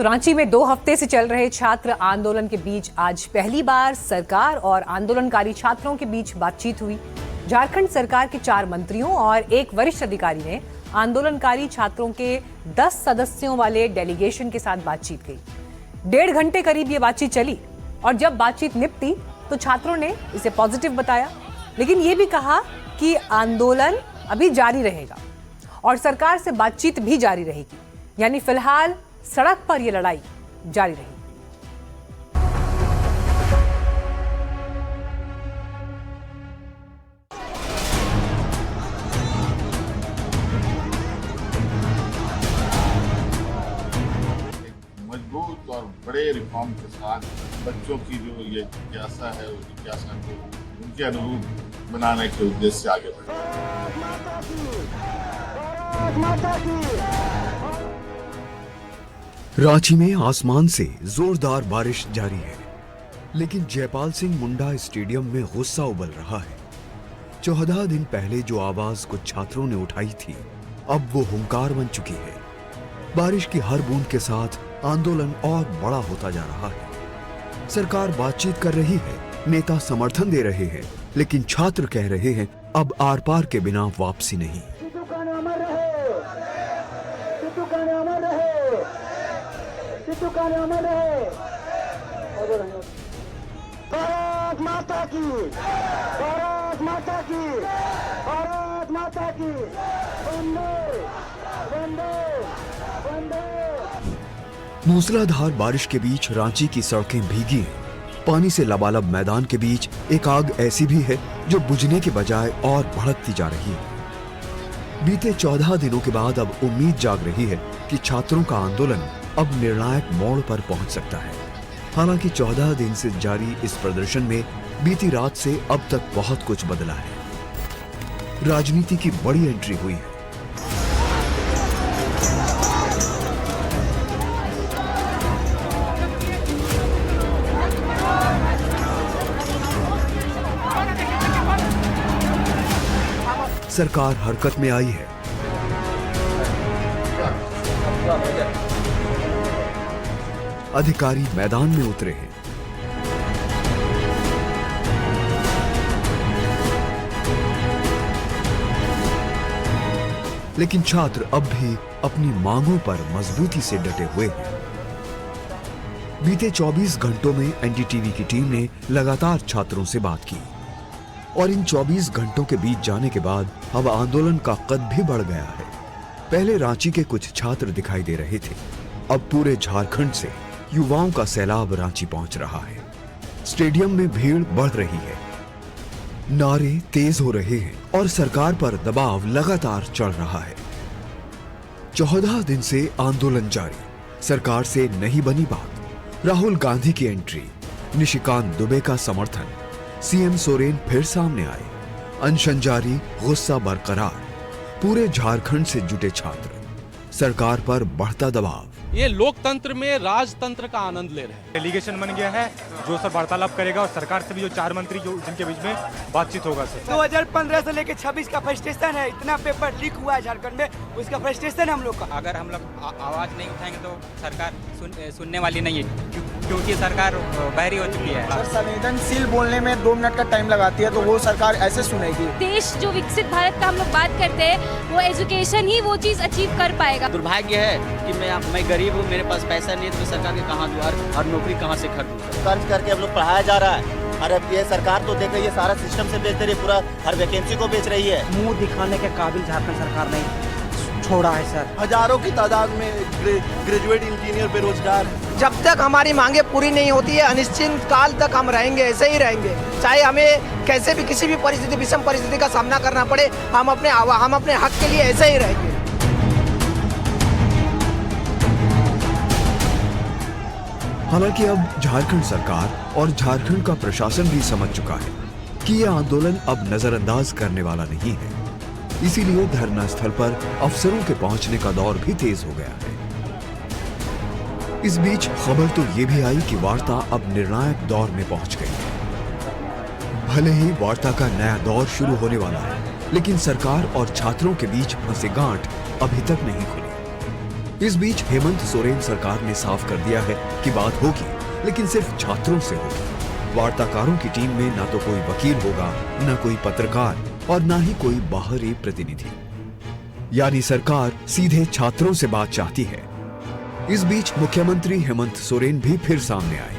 तो रांची में 2 हफ्ते से चल रहे छात्र आंदोलन के बीच आज पहली बार सरकार और आंदोलनकारी छात्रों के बीच बातचीत हुई। झारखंड सरकार के 4 मंत्रियों और एक वरिष्ठ अधिकारी ने आंदोलनकारी छात्रों के 10 सदस्यों वाले डेलीगेशन के साथ बातचीत की। 1.5 घंटे करीब ये बातचीत चली और जब बातचीत निपटी तो छात्रों ने इसे पॉजिटिव बताया, लेकिन ये भी कहा कि आंदोलन अभी जारी रहेगा और सरकार से बातचीत भी जारी रहेगी, यानी फिलहाल सड़क पर यह लड़ाई जारी रहेगी। मजबूत और बड़े रिफॉर्म के साथ बच्चों की जो ये जिज्ञासा है, उस जिज्ञासा को उनके अनुरूप बनाने के उद्देश्य से आगे बढ़े। रांची में आसमान से जोरदार बारिश जारी है, लेकिन जयपाल सिंह मुंडा स्टेडियम में गुस्सा उबल रहा है। 14 दिन पहले जो आवाज कुछ छात्रों ने उठाई थी, अब वो हुंकार बन चुकी है। बारिश की हर बूंद के साथ आंदोलन और बड़ा होता जा रहा है। सरकार बातचीत कर रही है, नेता समर्थन दे रहे हैं, लेकिन छात्र कह रहे हैं अब आर पार के बिना वापसी नहीं। भारत माता की, भारत माता की, भारत माता की, वंदे वंदे वंदे। मूसलाधार बारिश के बीच रांची की सड़कें भीगी हैं। पानी से लबालब मैदान के बीच एक आग ऐसी भी है जो बुझने के बजाय और भड़कती जा रही है। बीते 14 दिनों के बाद अब उम्मीद जाग रही है कि छात्रों का आंदोलन अब निर्णायक मोड़ पर पहुंच सकता है। हालांकि 14 दिन से जारी इस प्रदर्शन में बीती रात से अब तक बहुत कुछ बदला है। राजनीति की बड़ी एंट्री हुई है। सरकार हरकत में आई है। अधिकारी मैदान में उतरे हैं। लेकिन छात्र अब भी अपनी मांगों पर मजबूती से डटे हुए हैं। बीते 24 घंटों में एनडीटीवी की टीम ने लगातार छात्रों से बात की और इन 24 घंटों के बीत जाने के बाद अब आंदोलन का कद भी बढ़ गया है। पहले रांची के कुछ छात्र दिखाई दे रहे थे, अब पूरे झारखंड से युवाओं का सैलाब रांची पहुंच रहा है। स्टेडियम में भीड़ बढ़ रही है, नारे तेज हो रहे हैं और सरकार पर दबाव लगातार चढ़ रहा है। 14 दिन से आंदोलन जारी, सरकार से नहीं बनी बात। राहुल गांधी की एंट्री, निशिकांत दुबे का समर्थन, सीएम सोरेन फिर सामने आए, अनशन जारी, गुस्सा बरकरार। पूरे झारखंड से जुटे छात्र, सरकार पर बढ़ता दबाव। ये लोकतंत्र में राजतंत्र का आनंद ले रहे हैं। डेलीगेशन बन गया है जो सर वार्तालाप करेगा और सरकार से भी जो 4 मंत्री जो जिनके बीच में बातचीत होगा सर। 2015 से लेकर 26 का फ्रस्ट्रेशन है, इतना पेपर लीक हुआ है झारखंड में, उसका फ्रस्ट्रेशन है हम लोग का। अगर हम लोग आवाज नहीं उठाएंगे तो सरकार सुनने वाली नहीं है, क्योंकि सरकार बहरी हो चुकी है। सर संवेदनशील बोलने में 2 मिनट का टाइम लगाती है, तो वो सरकार ऐसे सुनेगी। देश जो विकसित भारत का हम लोग बात करते हैं, वो एजुकेशन ही वो चीज अचीव कर पाएगा। दुर्भाग्य है कि मैं गरीब हूँ, मेरे पास पैसा नहीं है, तो सरकार के कहाँ दूँ और नौकरी कहाँ से खरीदूँ। कर्ज करके हम लोग पढ़ाया जा रहा है और अब ये सरकार तो देख रही है, सारा सिस्टम से बेच रही है, पूरा हर वैकेंसी को बेच रही है। मुंह दिखाने के काबिल झारखंड सरकार ने छोड़ा है सर। हजारों की तादाद में ग्रेजुएट इंजीनियर बेरोजगार है। जब तक हमारी मांगे पूरी नहीं होती है, अनिश्चित काल तक हम रहेंगे, ऐसे ही रहेंगे। चाहे हमें कैसे भी किसी भी परिस्थिति, विषम परिस्थिति का सामना करना पड़े, हम अपने हक के लिए ऐसे ही रहेंगे। हालांकि अब झारखंड सरकार और झारखंड का प्रशासन भी समझ चुका है कि यह आंदोलन अब नजरअंदाज करने वाला नहीं है। इसीलिए धरना स्थल पर अफसरों के पहुंचने का दौर भी तेज हो गया है। इस बीच खबर तो ये भी आई कि वार्ता अब निर्णायक दौर में पहुंच गई है। भले ही वार्ता का नया दौर शुरू होने वाला है, लेकिन सरकार और छात्रों के बीच फंसे गांठ अभी तक नहीं खुली। इस बीच हेमंत सोरेन सरकार ने साफ कर दिया है कि बात होगी, लेकिन सिर्फ छात्रों से होगी। वार्ताकारों की टीम में ना तो कोई वकील होगा, न कोई पत्रकार और ना ही कोई बाहरी प्रतिनिधि। यानी सरकार सीधे छात्रों से बात चाहती है। इस बीच मुख्यमंत्री हेमंत सोरेन भी फिर सामने आए।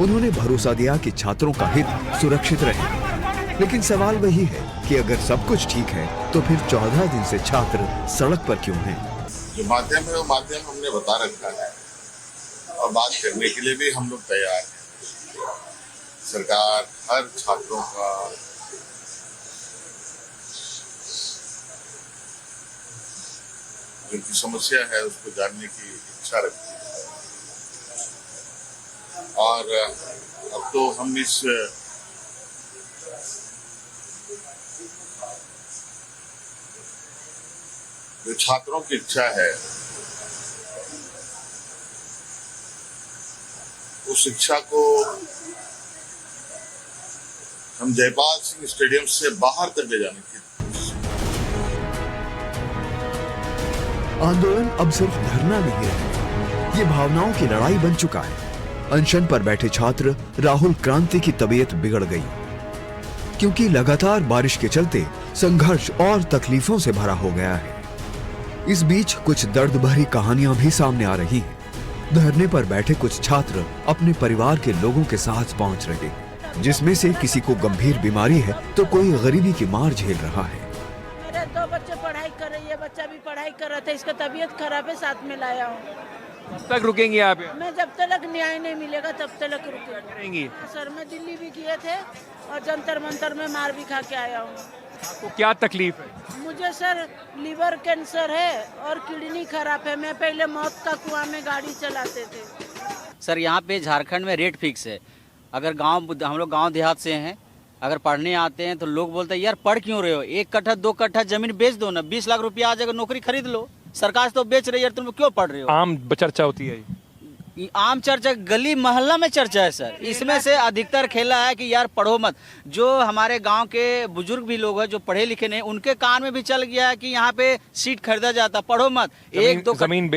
उन्होंने भरोसा दिया कि छात्रों का हित सुरक्षित रहे। लेकिन सवाल वही है कि अगर सब कुछ ठीक है तो फिर 14 दिन से छात्र सड़क पर क्यों हैं? जो माध्यम है वो माध्यम हमने बता रखा है और बात करने के लिए भी हम लोग तैयार हैं। सरकार हर छात्रों का जो की समस्या है उसको जानने की इच्छा रखती है और अब तो हम इस जो छात्रों की इच्छा है उस इच्छा को हम जयपाल सिंह स्टेडियम से बाहर तक ले जाने की आंदोलन अब सिर्फ धरना नहीं है, ये भावनाओं की लड़ाई बन चुका है। अनशन पर बैठे छात्र राहुल क्रांति की तबीयत बिगड़ गई, क्योंकि लगातार बारिश के चलते संघर्ष और तकलीफों से भरा हो गया है। इस बीच कुछ दर्द भरी कहानियां भी सामने आ रही हैं। धरने पर बैठे कुछ छात्र अपने परिवार के लोगों के साथ पहुंच रहे हैं, जिसमें से किसी को गंभीर बीमारी है तो कोई गरीबी की मार झेल रहा है। मेरे 2 बच्चे पढ़ाई कर रही है, बच्चा भी पढ़ाई कर रहा था, इसका तबीयत खराब है, साथ में लाया हूँ। कब तक रुकेंगे आप? मैं जब तक न्याय नहीं मिलेगा तब तक रुकेंगी। सर मैं दिल्ली भी किए थे और जंतर मंतर में मार भी खा के आया हूँ। आपको क्या तकलीफ है? मुझे सर लिवर कैंसर है और किडनी खराब है। मैं पहले मौत का कुआं में गाड़ी चलाते थे। सर यहाँ पे झारखंड में रेट फिक्स है। अगर हम लोग गांव देहात से हैं, अगर पढ़ने आते हैं तो लोग बोलते हैं यार पढ़ क्यों रहे हो, 1 कट्ठा 2 कट्ठा जमीन बेच दो ना, 20 लाख रुपया आ जाएगा, नौकरी खरीद लो। सरकार तो बेच रही है, तुम क्यों पढ़ रहे हो? आम चर्चा होती है, आम चर्चा गली मोहल्ला में चर्चा है सर। इसमें से अधिकतर खेला है कि यार पढ़ो मत। जो हमारे गांव के बुजुर्ग भी लोग हैं जो पढ़े लिखे नहीं, उनके कान में भी चल गया है कि यहाँ पे सीट खरीदा जाता, पढ़ो मत, 1-2 जमीन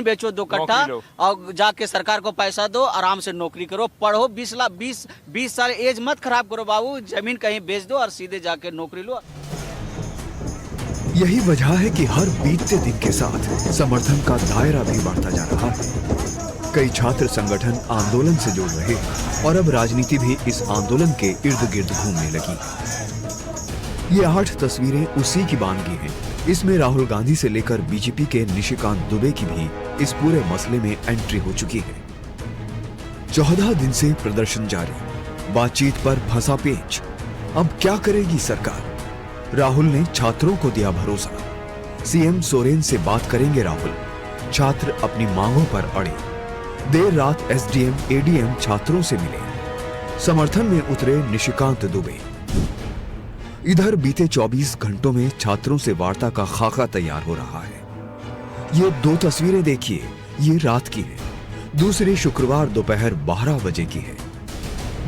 बेचो 2 कट्ठा और जाके सरकार को पैसा दो, आराम से नौकरी करो, पढ़ो। 20 साल एज मत खराब करो बाबू, जमीन कहीं बेच दो और सीधे जाके नौकरी लो। यही वजह है कि हर बीतते दिन के साथ समर्थन का दायरा भी बढ़ता जा रहा है। कई छात्र संगठन आंदोलन से जुड़ रहे हैं और अब राजनीति भी इस आंदोलन के इर्द गिर्द घूमने लगी। ये 8 तस्वीरें उसी की बानगी हैं। इसमें राहुल गांधी से लेकर बीजेपी के निशिकांत दुबे की भी इस पूरे मसले में एंट्री हो चुकी है। 14 दिन से प्रदर्शन जारी, बातचीत पर फंसा पेच। अब क्या करेगी सरकार? राहुल ने छात्रों को दिया भरोसा, सीएम सोरेन से बात करेंगे राहुल। छात्र अपनी मांगों पर अड़े। देर रात एसडीएम एडीएम छात्रों से मिले, समर्थन में उतरे निशिकांत दुबे। इधर बीते 24 घंटों में छात्रों से वार्ता का खाका तैयार हो रहा है। ये 2 तस्वीरें देखिए, ये रात की है, दूसरी शुक्रवार दोपहर 12 बजे की है।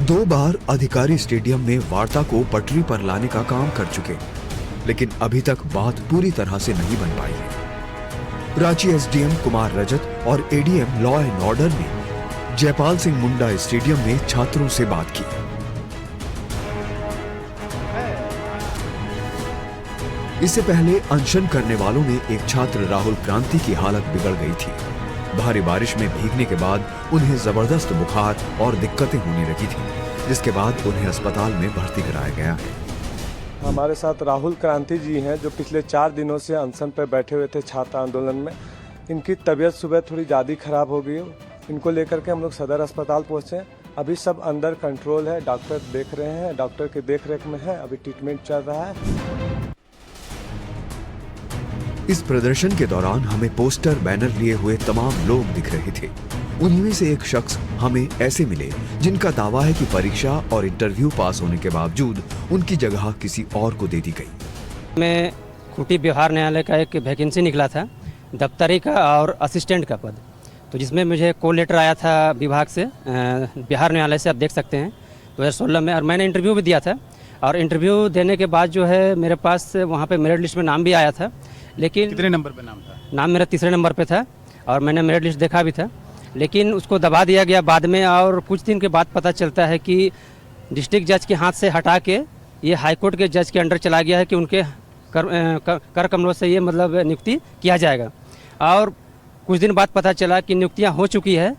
2 बार अधिकारी स्टेडियम में वार्ता को पटरी पर लाने का काम कर चुके, लेकिन अभी तक बात पूरी तरह से नहीं बन पाई है। रांची एसडीएम कुमार रजत और एडीएम लॉ एंड ऑर्डर ने जयपाल सिंह मुंडा स्टेडियम में छात्रों से बात की। इससे पहले अनशन करने वालों में एक छात्र राहुल क्रांति की हालत बिगड़ गई थी। भारी बारिश में भीगने के बाद उन्हें जबरदस्त बुखार और दिक्कतें होने लगी थी, जिसके बाद उन्हें अस्पताल में भर्ती कराया गया है। हमारे साथ राहुल क्रांति जी हैं जो पिछले 4 दिनों से अनशन पर बैठे हुए थे छात्र आंदोलन में। इनकी तबीयत सुबह थोड़ी ज़्यादा खराब हो गई। इनको लेकर के हम लोग सदर अस्पताल पहुँचे। अभी सब अंडर कंट्रोल है, डॉक्टर देख रहे हैं, डॉक्टर की देखरेख में है, अभी ट्रीटमेंट चल रहा है। इस प्रदर्शन के दौरान हमें पोस्टर बैनर लिए हुए तमाम लोग दिख रहे थे। उन्हीं में से एक शख्स हमें ऐसे मिले जिनका दावा है कि परीक्षा और इंटरव्यू पास होने के बावजूद उनकी जगह किसी और को दे दी गई। मैं खूंटी बिहार न्यायालय का एक वैकेंसी निकला था, दफ्तरी का और असिस्टेंट का पद, तो जिसमें मुझे कॉल लेटर आया था विभाग से, बिहार न्यायालय से, आप देख सकते हैं 2016 में। और मैंने इंटरव्यू भी दिया था और इंटरव्यू देने के बाद जो है मेरे पास वहाँ पे मेरिट लिस्ट में नाम भी आया था, लेकिन कितने नंबर पे नाम था? नाम मेरा 3रे नंबर पे था। और मैंने मेरिट लिस्ट देखा भी था, लेकिन उसको दबा दिया गया बाद में। और कुछ दिन के बाद पता चलता है कि डिस्ट्रिक्ट जज के हाथ से हटा के ये हाईकोर्ट के जज के अंडर चला गया है कि उनके कर कमलों से ये मतलब नियुक्ति किया जाएगा। और कुछ दिन बाद पता चला कि नियुक्तियां हो चुकी है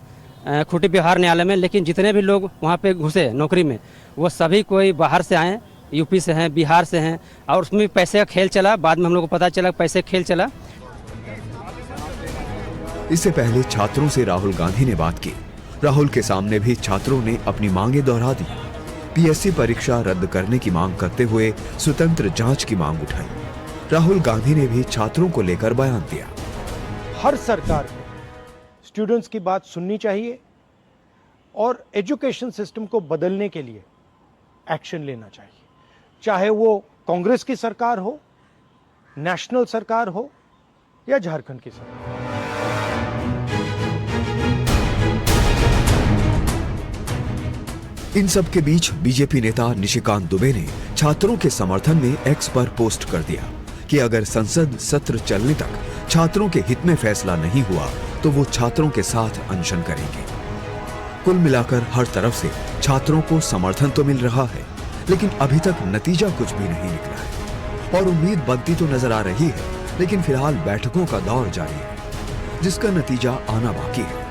खूंटी बिहार न्यायालय में, लेकिन जितने भी लोग वहाँ पे घुसे नौकरी में वो सभी कोई बाहर से आए, यूपी से हैं, बिहार से हैं, और उसमें पैसे का खेल चला। बाद में हम लोग को पता चला पैसे खेल चला। इससे पहले छात्रों से राहुल गांधी ने बात की। राहुल के सामने भी छात्रों ने अपनी मांगे दोहरा दी। पीएससी परीक्षा रद्द करने की मांग करते हुए स्वतंत्र जांच की मांग उठाई। राहुल गांधी ने भी छात्रों को लेकर बयान दिया। हर सरकार को स्टूडेंट्स की बात सुननी चाहिए और एजुकेशन सिस्टम को बदलने के लिए एक्शन लेना चाहिए, चाहे वो कांग्रेस की सरकार हो, नेशनल सरकार हो या झारखंड की सरकार। इन सब के बीच बीजेपी नेता निशिकांत दुबे ने छात्रों के समर्थन में एक्स पर पोस्ट कर दिया कि अगर संसद सत्र चलने तक छात्रों के हित में फैसला नहीं हुआ तो वो छात्रों के साथ अनशन करेंगे। कुल मिलाकर हर तरफ से छात्रों को समर्थन तो मिल रहा है, लेकिन अभी तक नतीजा कुछ भी नहीं निकला है। और उम्मीद बनती तो नजर आ रही है, लेकिन फिलहाल बैठकों का दौर जारी है, जिसका नतीजा आना बाकी है।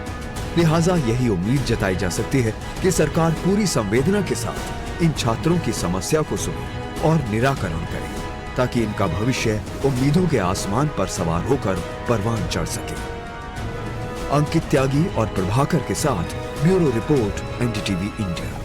लिहाजा यही उम्मीद जताई जा सकती है कि सरकार पूरी संवेदना के साथ इन छात्रों की समस्या को सुने और निराकरण करे, ताकि इनका भविष्य उम्मीदों के आसमान पर सवार होकर परवान चढ़ सके। अंकित त्यागी और प्रभाकर के साथ ब्यूरो रिपोर्ट, एनडीटीवी इंडिया।